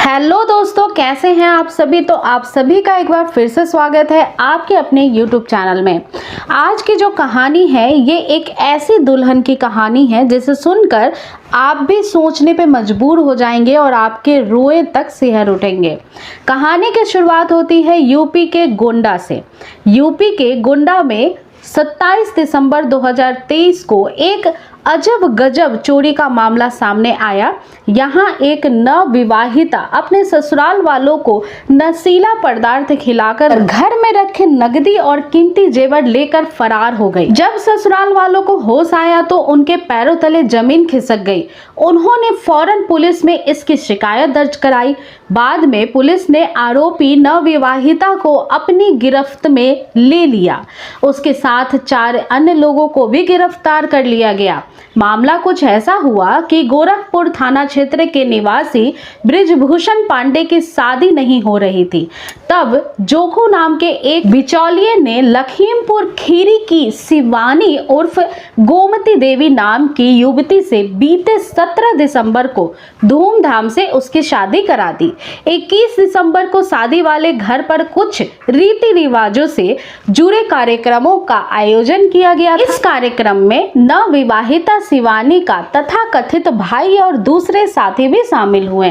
Hello दोस्तों, कैसे हैं आप सभी। तो आप सभी का एक बार फिर से स्वागत है आपके अपने YouTube चैनल में। आज की जो कहानी है ये एक ऐसी दुल्हन की कहानी है जिसे सुनकर आप भी सोचने पे मजबूर हो जाएंगे और आपके रोए तक सिहर उठेंगे। कहानी की शुरुआत होती है यूपी के गोंडा से। यूपी के गोंडा में 27 दिसंबर 2023 को एक अजब गजब चोरी का मामला सामने आया। यहाँ एक नवविवाहिता अपने ससुराल वालों को नशीला पदार्थ खिलाकर घर में रखे नकदी और कीमती जेवर लेकर फरार हो गई। जब ससुराल वालों को होश आया तो उनके पैरों तले जमीन खिसक गई। उन्होंने फौरन पुलिस में इसकी शिकायत दर्ज कराई। बाद में पुलिस ने आरोपी नवविवाहिता को अपनी गिरफ्त में ले लिया। उसके साथ 4 अन्य लोगों को भी गिरफ्तार कर लिया गया। मामला कुछ ऐसा हुआ कि गोरखपुर थाना क्षेत्र के निवासी ब्रिजभूषण पांडे की शादी नहीं हो रही थी। तब जोखू नाम के एक बिचौलिए ने लखीमपुर खीरी की शिवानी उर्फ गोमती देवी नाम की युवती से बीते 17 दिसंबर को धूमधाम से उसकी शादी करा दी। 21 दिसंबर को शादी वाले घर पर कुछ रीति रिवाजों से जुड़े कार्यक्रमों का आयोजन किया गया। इस कार्यक्रम में नवविवाहिता शिवानी का तथा कथित भाई और दूसरे साथी भी शामिल हुए।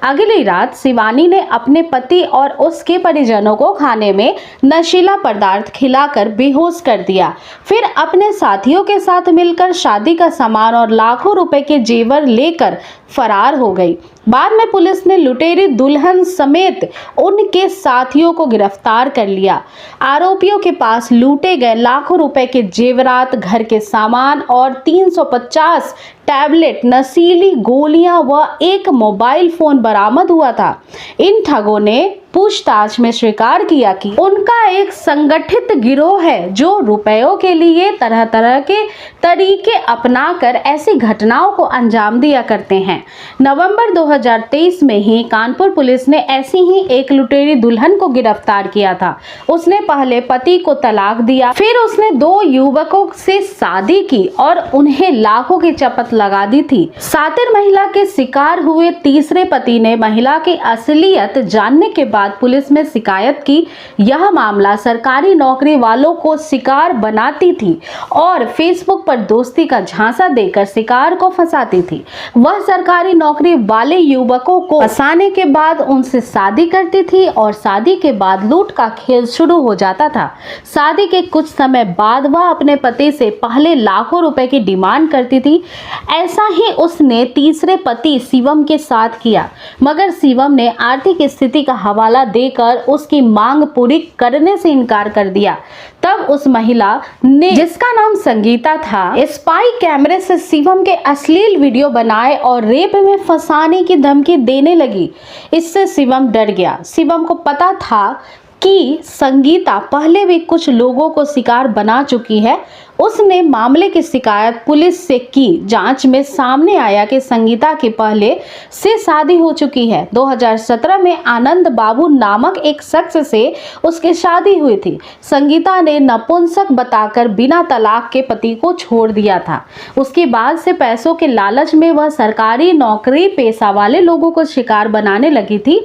अगली रात शिवानी ने अपने पति और उसके परिजनों को खाने में नशीला पदार्थ खिलाकर बेहोश कर दिया। फिर अपने साथियों के साथ मिलकर शादी का सामान और लाखों रुपए के जेवर लेकर फरार हो गई। बाद में पुलिस ने लुटेरी दुल्हन समेत उनके साथियों को गिरफ्तार कर लिया। आरोपियों के पास लूटे गए लाखों रुपए के जेवरात, घर के सामान और 350 टैबलेट, नशीली गोलियां व एक मोबाइल फोन बरामद हुआ था। इन ठगों ने पूछताछ में स्वीकार किया कि उनका एक संगठित गिरोह है जो रुपयों के लिए तरह तरह के तरीके अपनाकर ऐसी घटनाओं को अंजाम दिया करते हैं। नवंबर 2023 में ही कानपुर पुलिस ने ऐसी ही एक लुटेरी दुल्हन को गिरफ्तार किया था। उसने पहले पति को तलाक दिया, फिर उसने 2 युवकों से शादी की और उन्हें लाखों की चपत लगा दी थी। सातिर महिला के शिकार हुए तीसरे पति ने महिला की असलियत जानने के बाद पुलिस में शिकायत की। यह मामला सरकारी नौकरी वालों को शिकार बनाती थी और फेसबुक पर दोस्ती का झांसा देकर शिकार को फंसाती थी। वह सरकारी नौकरी वाले युवकों को फंसाने के बाद उनसे शादी करती थी और शादी के बाद लूट का खेल शुरू हो जाता था। शादी के कुछ समय बाद वह अपने पति से पहले लाखों रुपए की डिमांड करती थी। ऐसा ही उसने तीसरे पति शिवम के साथ किया, मगर शिवम ने आर्थिक स्थिति का हवाला देकर उसकी मांग पूरी करने से इनकार कर दिया। तब उस महिला ने, जिसका नाम संगीता था, स्पाई कैमरे से शिवम के अश्लील वीडियो बनाए और रेप में फंसाने की धमकी देने लगी। इससे शिवम डर गया। शिवम को पता था कि संगीता पहले भी कुछ लोगों को शिकार बना चुकी है। उसने मामले की शिकायत पुलिस से की। जांच में सामने आया कि संगीता की पहले से शादी हो चुकी है। 2017 में आनंद बाबू नामक एक शख्स से उसकी शादी हुई थी। संगीता ने नपुंसक बताकर बिना तलाक के पति को छोड़ दिया था। उसके बाद से पैसों के लालच में वह सरकारी नौकरी पेशा वाले लोगों को शिकार बनाने लगी थी।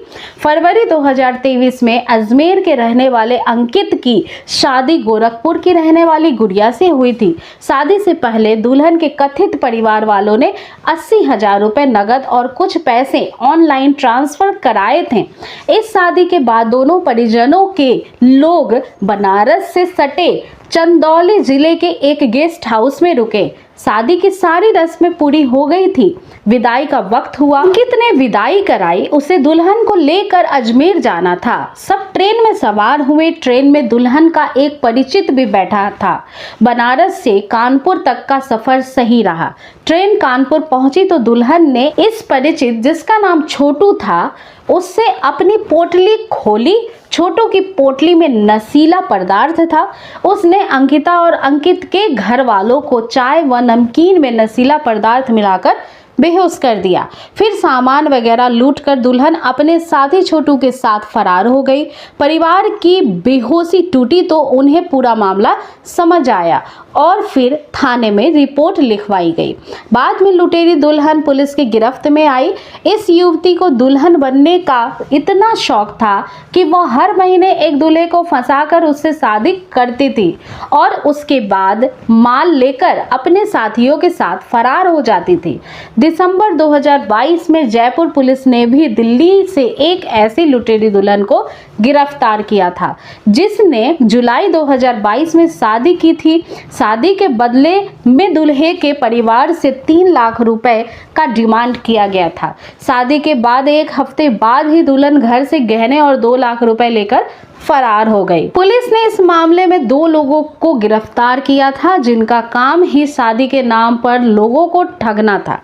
फरवरी 2023 में अजमेर के रहने वाले अंकित की शादी गोरखपुर की रहने वाली गुड़िया से हुई थी। शादी से पहले दुल्हन के कथित परिवार वालों ने 80,000 रुपए नगद और कुछ पैसे ऑनलाइन ट्रांसफर कराए थे। इस शादी के बाद दोनों परिजनों के लोग बनारस से सटे चंदौली जिले के एक गेस्ट हाउस में रुके। शादी की सारी रस्में पूरी हो गई थी। विदाई का वक्त हुआ। अंकित ने विदाई कराई। उसे दुल्हन को लेकर अजमेर जाना था। सब ट्रेन में सवार हुए। ट्रेन में दुल्हन का एक परिचित भी बैठा था। बनारस से कानपुर तक का सफर सही रहा। ट्रेन कानपुर पहुंची तो दुल्हन ने इस परिचित, जिसका नाम छोटू था, उससे अपनी पोटली खोली। छोटू की पोटली में नशीला पदार्थ था। उसने अंकिता और अंकित के घर वालों को चाय व नमकीन में नशीला पदार्थ मिलाकर बेहोश कर दिया। फिर सामान वगैरह लूटकर दुल्हन अपने साथी छोटू के साथ फरार हो गई। परिवार की बेहोशी टूटी तो उन्हें पूरा मामला समझ आया और फिर थाने में रिपोर्ट लिखवाई गई। बाद में लुटेरी दुल्हन पुलिस की गिरफ्त में आई। इस युवती को दुल्हन बनने का इतना शौक था कि वह हर महीने एक दूल्हे को फंसाकर उससे शादी करती थी और उसके बाद माल लेकर अपने साथियों के साथ फरार हो जाती थी। दिसंबर 2022 में जयपुर पुलिस ने भी दिल्ली से एक ऐसी लुटेरी दुल्हन को गिरफ्तार किया था जिसने जुलाई 2022 में शादी की थी। शादी के बदले में दूल्हे के परिवार से 3 लाख रुपए का डिमांड किया गया था। शादी के बाद एक हफ्ते बाद ही दुल्हन घर से गहने और 2 लाख रुपए लेकर फरार हो गई। पुलिस ने इस मामले में 2 लोगों को गिरफ्तार किया था जिनका काम ही शादी के नाम पर लोगों को ठगना था।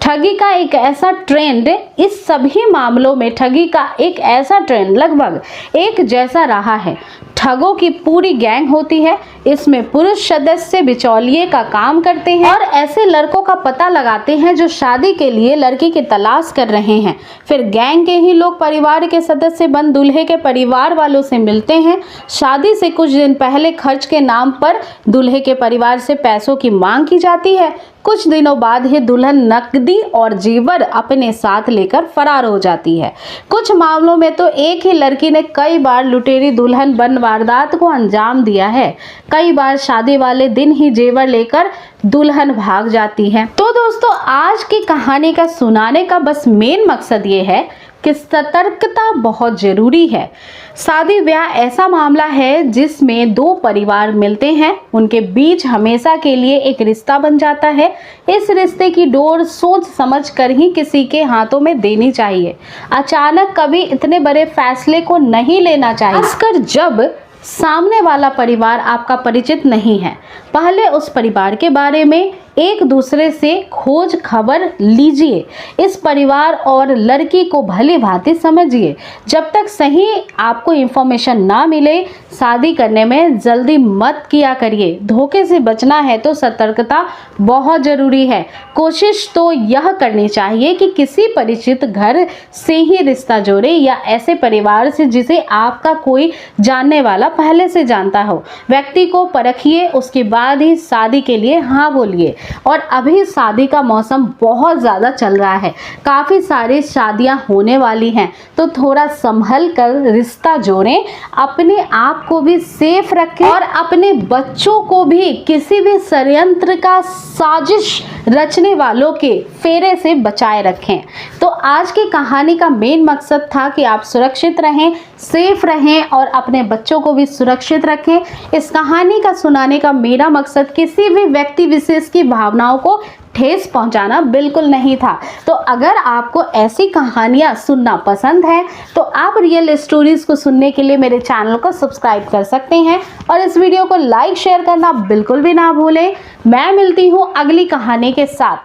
ठगी का एक ऐसा ट्रेंड इस सभी मामलों में ठगी का एक ऐसा ट्रेंड लगभग एक जैसा रहा है। ठगों की पूरी गैंग होती है। इसमें पुरुष सदस्य बिचौलिए का काम करते हैं और ऐसे लड़कों का पता लगाते हैं जो शादी के लिए लड़की की तलाश कर रहे हैं। फिर गैंग के ही लोग परिवार के सदस्य बन दूल्हे के परिवार वालों से मिलते हैं। शादी से कुछ दिन पहले खर्च के नाम पर दूल्हे के परिवार से पैसों की मांग की जाती है। कुछ दिनों बाद ही दुल्हन नकदी और जेवर अपने साथ लेकर फरार हो जाती है। कुछ मामलों में तो एक ही लड़की ने कई बार लुटेरी दुल्हन बन वारदात को अंजाम दिया है। कई बार शादी वाले दिन ही जेवर लेकर दुल्हन भाग जाती है। तो दोस्तों, आज की कहानी का सुनाने का बस मेन मकसद ये है कि सतर्कता बहुत जरूरी है। शादी ब्याह ऐसा मामला है जिसमें 2 परिवार मिलते हैं, उनके बीच हमेशा के लिए एक रिश्ता बन जाता है। इस रिश्ते की डोर सोच समझ कर ही किसी के हाथों में देनी चाहिए। अचानक कभी इतने बड़े फैसले को नहीं लेना चाहिए, खासकर जब सामने वाला परिवार आपका परिचित नहीं है। पहले उस परिवार के बारे में एक दूसरे से खोज खबर लीजिए। इस परिवार और लड़की को भली भांति समझिए। जब तक सही आपको इंफॉर्मेशन ना मिले, शादी करने में जल्दी मत किया करिए। धोखे से बचना है तो सतर्कता बहुत ज़रूरी है। कोशिश तो यह करनी चाहिए कि किसी परिचित घर से ही रिश्ता जोड़े या ऐसे परिवार से जिसे आपका कोई जानने वाला पहले से जानता हो। व्यक्ति को परखिए, उसके बाद ही शादी के लिए हाँ बोलिए। और अभी शादी का मौसम बहुत ज़्यादा चल रहा है, काफ़ी सारी शादियां होने वाली हैं, तो थोड़ा संभल कर रिश्ता जोड़ें। अपने आप को भी सेफ रखें और अपने बच्चों को भी किसी भी षड्यंत्र का साजिश रचने वालों के फेरे से बचाए रखें। तो आज की कहानी का मेन मकसद था कि आप सुरक्षित रहें, सेफ रहें और अपने बच्चों को भी सुरक्षित रखें। इस कहानी का सुनाने का मेरा मकसद किसी भी व्यक्ति विशेष की भावनाओं को ठेस पहुंचाना बिल्कुल नहीं था। तो अगर आपको ऐसी कहानियां सुनना पसंद है तो आप रियल स्टोरीज को सुनने के लिए मेरे चैनल को सब्सक्राइब कर सकते हैं और इस वीडियो को लाइक शेयर करना बिल्कुल भी ना भूलें। मैं मिलती हूं अगली कहानी के साथ।